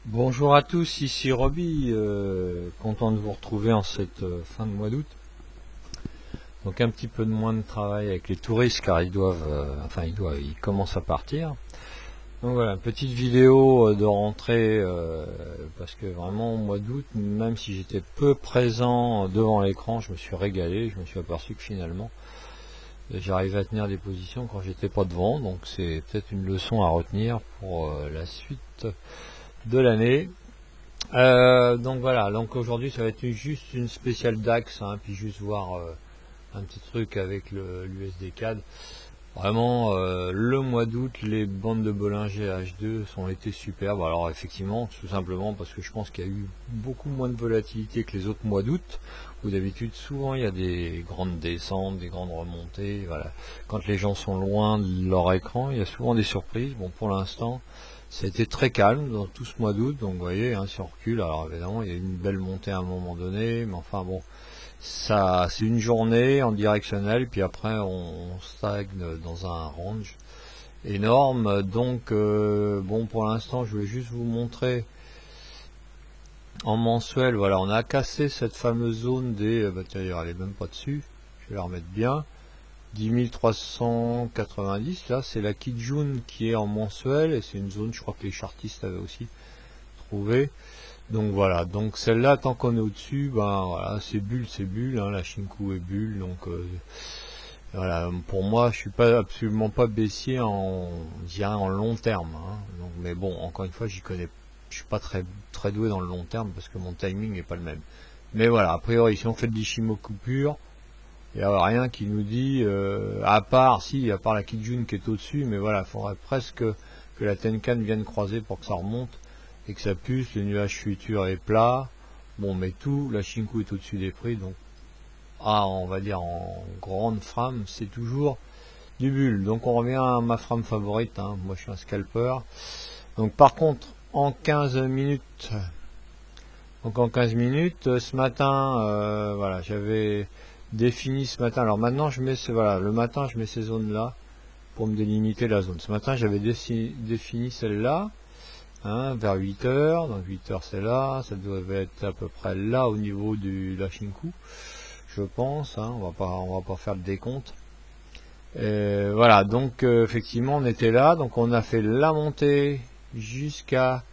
Bonjour à tous, ici Roby, content de vous retrouver en cette fin de mois d'août. Donc un petit peu de moins de travail avec les touristes car ils commencent à partir. Donc voilà, petite vidéo de rentrée parce que vraiment au mois d'août, même si j'étais peu présent devant l'écran, je me suis régalé, je me suis aperçu que finalement j'arrivais à tenir des positions quand j'étais pas devant, donc c'est peut-être une leçon à retenir pour la suite de l'année. Donc voilà, donc aujourd'hui ça va être juste une spéciale DAX, hein, puis juste voir un petit truc avec l'USD CAD. Vraiment, le mois d'août, les bandes de Bollinger H2 ont été superbes. Alors effectivement, tout simplement parce que je pense qu'il y a eu beaucoup moins de volatilité que les autres mois d'août, où d'habitude souvent il y a des grandes descentes, des grandes remontées. Voilà. Quand les gens sont loin de leur écran, il y a souvent des surprises. Bon, pour l'instant, ça a été très calme dans tout ce mois d'août, donc vous voyez, hein, si on recule, alors évidemment il y a eu une belle montée à un moment donné, mais enfin bon, ça c'est une journée en directionnel, puis après on stagne dans un range énorme, donc bon, pour l'instant je vais juste vous montrer en mensuel. Voilà, on a cassé cette fameuse zone des, d'ailleurs elle est même pas dessus, je vais la remettre bien, 10 390, là c'est la Kijun qui est en mensuel, et c'est une zone, je crois que les chartistes avaient aussi trouvé. Donc voilà, donc celle-là, tant qu'on est au-dessus, ben voilà, c'est bulle, hein, la Shinku est bulle, donc voilà, pour moi je suis pas absolument pas baissier en long terme, hein. Donc, mais bon, encore une fois, je suis pas très doué dans le long terme parce que mon timing n'est pas le même. Mais voilà, a priori, si on fait de l'Ishimoku pur, il n'y a rien qui nous dit, à part la Kijun qui est au-dessus, mais voilà, il faudrait presque que la Tenkan vienne croiser pour que ça remonte et que ça puce, le nuage futur est plat, bon, mais tout, la Shinku est au-dessus des prix, donc, on va dire en grande frame, c'est toujours du bulle. Donc on revient à ma frame favorite, hein. Moi je suis un scalper. Donc par contre, en 15 minutes, ce matin, voilà, j'avais défini ce matin. Alors maintenant, voilà, le matin, je mets ces zones-là pour me délimiter la zone. Ce matin, j'avais défini celle-là, hein, vers 8 heures. Donc 8 heures, c'est là. Ça devait être à peu près là au niveau de la Shinku, je pense. Hein, on va pas faire le décompte. Voilà, donc effectivement, on était là. Donc on a fait la montée jusqu'à...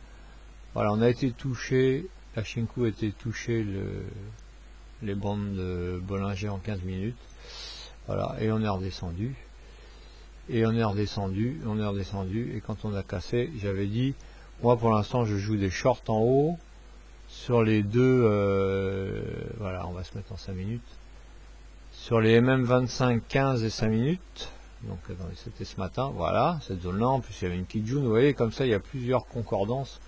Voilà, on a été touché. La Shinku a été touchée les bandes de Bollinger en 15 minutes. Voilà, et on est redescendu. Et et quand on a cassé, j'avais dit, moi pour l'instant je joue des shorts en haut, sur les deux, voilà, on va se mettre en 5 minutes, sur les MM25, 15 et 5 minutes, donc c'était ce matin, voilà, cette zone-là, en plus il y avait une Kijun, vous voyez, comme ça il y a plusieurs concordances.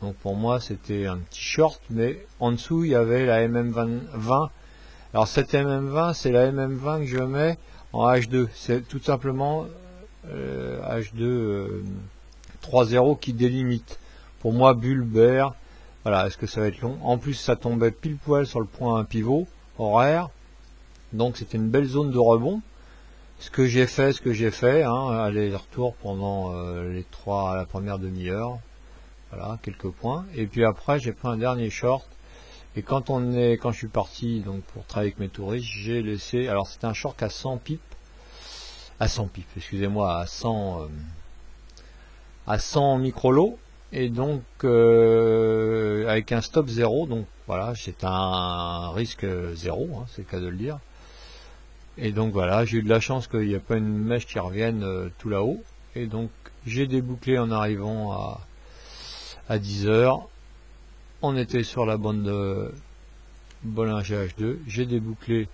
Donc pour moi c'était un petit short, mais en dessous il y avait la MM20. Alors cette MM20, c'est la MM20 que je mets en H2. C'est tout simplement H2 3.0 qui délimite. Pour moi, bulle, bear, voilà, est-ce que ça va être long? En plus ça tombait pile poil sur le point pivot horaire. Donc c'était une belle zone de rebond. Ce que j'ai fait, hein, aller-retour pendant la première demi-heure. Voilà, quelques points. Et puis après, j'ai pris un dernier short. Et quand je suis parti donc pour travailler avec mes touristes, j'ai laissé. Alors c'était un short à 100 pips, excusez-moi, à 100 microlots, et donc avec un stop 0. Donc voilà, c'est un risque 0, hein, c'est le cas de le dire. Et donc voilà, j'ai eu de la chance qu'il n'y a pas une mèche qui revienne tout là-haut. Et donc j'ai débouclé en arrivant à 10 heures. On était sur la bande de Bollinger H2. J'ai débouclé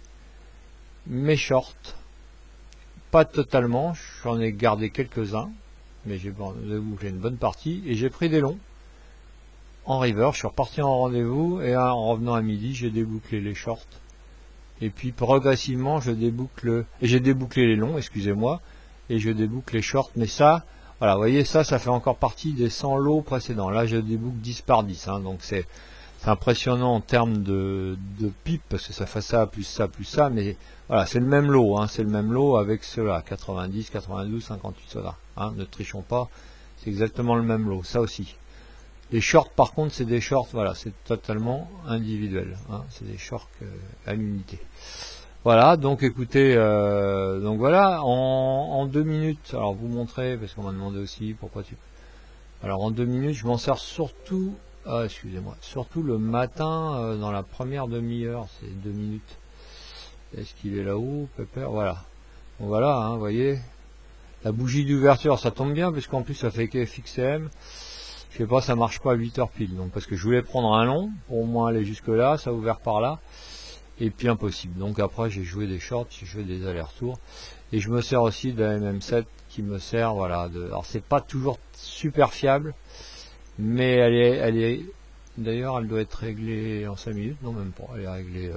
mes shorts, pas totalement, j'en ai gardé quelques-uns, mais j'ai débouclé une bonne partie, et j'ai pris des longs en river. Je suis reparti en rendez-vous, et en revenant à midi, j'ai débouclé les shorts. Et puis progressivement, j'ai débouclé les longs, excusez-moi, et je déboucle les shorts. Mais ça, voilà, vous voyez, ça fait encore partie des 100 lots précédents. Là, je déboucle 10 par 10, hein, donc c'est impressionnant en termes de pipe, parce que ça fait ça, plus ça, mais voilà, c'est le même lot, hein, c'est le même lot avec ceux-là, 90, 92, 58, ceux-là, hein, ne trichons pas, c'est exactement le même lot, ça aussi. Les shorts par contre c'est des shorts, voilà, c'est totalement individuel, hein, c'est des shorts à l'unité. Voilà, donc écoutez, donc voilà, en 2 minutes, alors vous montrer, parce qu'on m'a demandé aussi pourquoi tu... Alors en 2 minutes, je m'en sers surtout, excusez-moi, surtout le matin, dans la première demi-heure, c'est 2 minutes. Est-ce qu'il est là-haut, Pépère? Voilà. Donc voilà, hein, vous voyez, la bougie d'ouverture, ça tombe bien, puisqu'en plus ça fait FXM. Je sais pas, ça marche pas à 8 heures pile, donc parce que je voulais prendre un long, pour au moins aller jusque là, ça a ouvert par là. Et puis impossible. Donc après j'ai joué des shorts, j'ai joué des allers-retours. Et je me sers aussi de la MM7 qui me sert, voilà, alors c'est pas toujours super fiable, mais elle est d'ailleurs elle doit être réglée en 5 minutes, non même pas, elle est réglée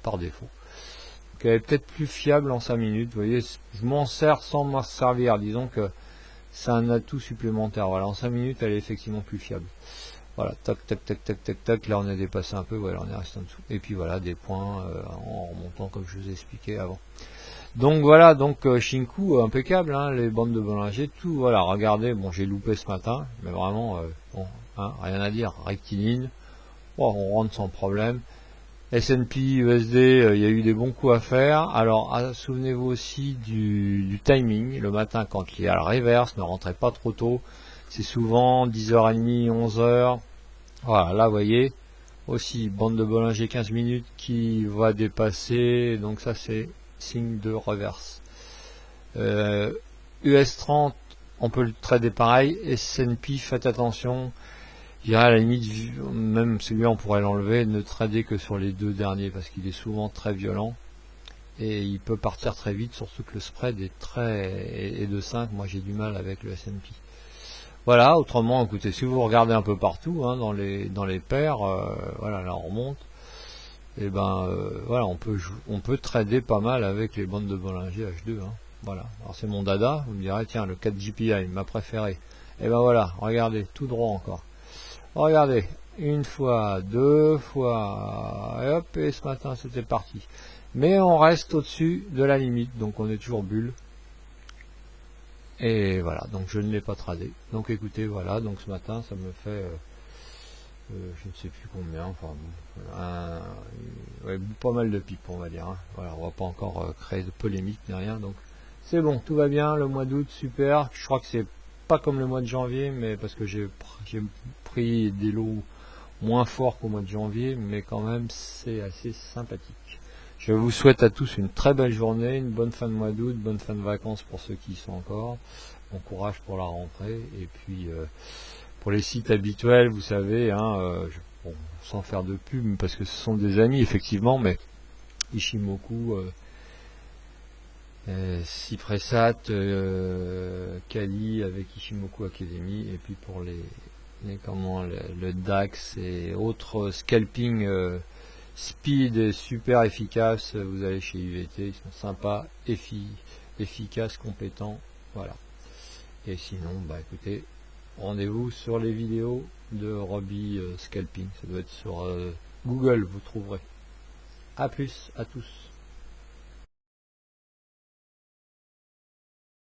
par défaut. Donc elle est peut-être plus fiable en 5 minutes, vous voyez, je m'en sers sans m'en servir, disons que c'est un atout supplémentaire. Voilà, en 5 minutes elle est effectivement plus fiable. Voilà, tac, tac, tac, tac, tac, tac, là on a dépassé un peu, voilà, on est resté en dessous. Et puis voilà, des points en remontant comme je vous ai expliqué avant. Donc voilà, donc Shinku, impeccable, hein, les bandes de Bollinger, tout, voilà, regardez, bon j'ai loupé ce matin, mais vraiment, bon, hein, rien à dire, rectiligne, bon, on rentre sans problème. S&P, USD, il y a eu des bons coups à faire. Alors souvenez-vous aussi du timing, le matin quand il y a le reverse, ne rentrez pas trop tôt, c'est souvent 10h30, 11h. Voilà, là vous voyez, aussi bande de Bollinger 15 minutes qui va dépasser, donc ça c'est signe de reverse. US 30, on peut le trader pareil, S&P, faites attention, je dirais à la limite, même celui-là on pourrait l'enlever, ne trader que sur les 2 derniers, parce qu'il est souvent très violent, et il peut partir très vite, surtout que le spread est de 5, moi j'ai du mal avec le S&P. Voilà, autrement, écoutez, si vous regardez un peu partout, hein, dans les paires, voilà, là on remonte, et ben voilà, on peut trader pas mal avec les bandes de Bollinger H2, hein, voilà. Alors c'est mon dada, vous me direz, tiens, le 4 GPI, ma préférée. Et ben voilà, regardez, tout droit encore. Regardez, une fois, 2 fois, et hop, et ce matin c'était parti. Mais on reste au-dessus de la limite, donc on est toujours bulle. Et voilà, donc je ne l'ai pas tradé. Donc écoutez, voilà, donc ce matin ça me fait, je ne sais plus combien, enfin, ouais, pas mal de pipes on va dire. Hein. Voilà, on va pas encore créer de polémique ni rien, donc c'est bon, tout va bien, le mois d'août, super. Je crois que c'est pas comme le mois de janvier, mais parce que j'ai pris des lots moins forts qu'au mois de janvier, mais quand même c'est assez sympathique. Je vous souhaite à tous une très belle journée, une bonne fin de mois d'août, bonne fin de vacances pour ceux qui y sont encore. Bon courage pour la rentrée. Et puis pour les sites habituels, vous savez, hein, bon, sans faire de pub, parce que ce sont des amis effectivement, mais Ishimoku, Cypressat, Kali avec Ishimoku Academy, et puis pour le DAX et autres scalping speed super efficace, vous allez chez UVT, ils sont sympas, efficaces, compétents, voilà. Et sinon, bah écoutez, rendez-vous sur les vidéos de Robbie Scalping, ça doit être sur Google, vous trouverez. A plus, à tous.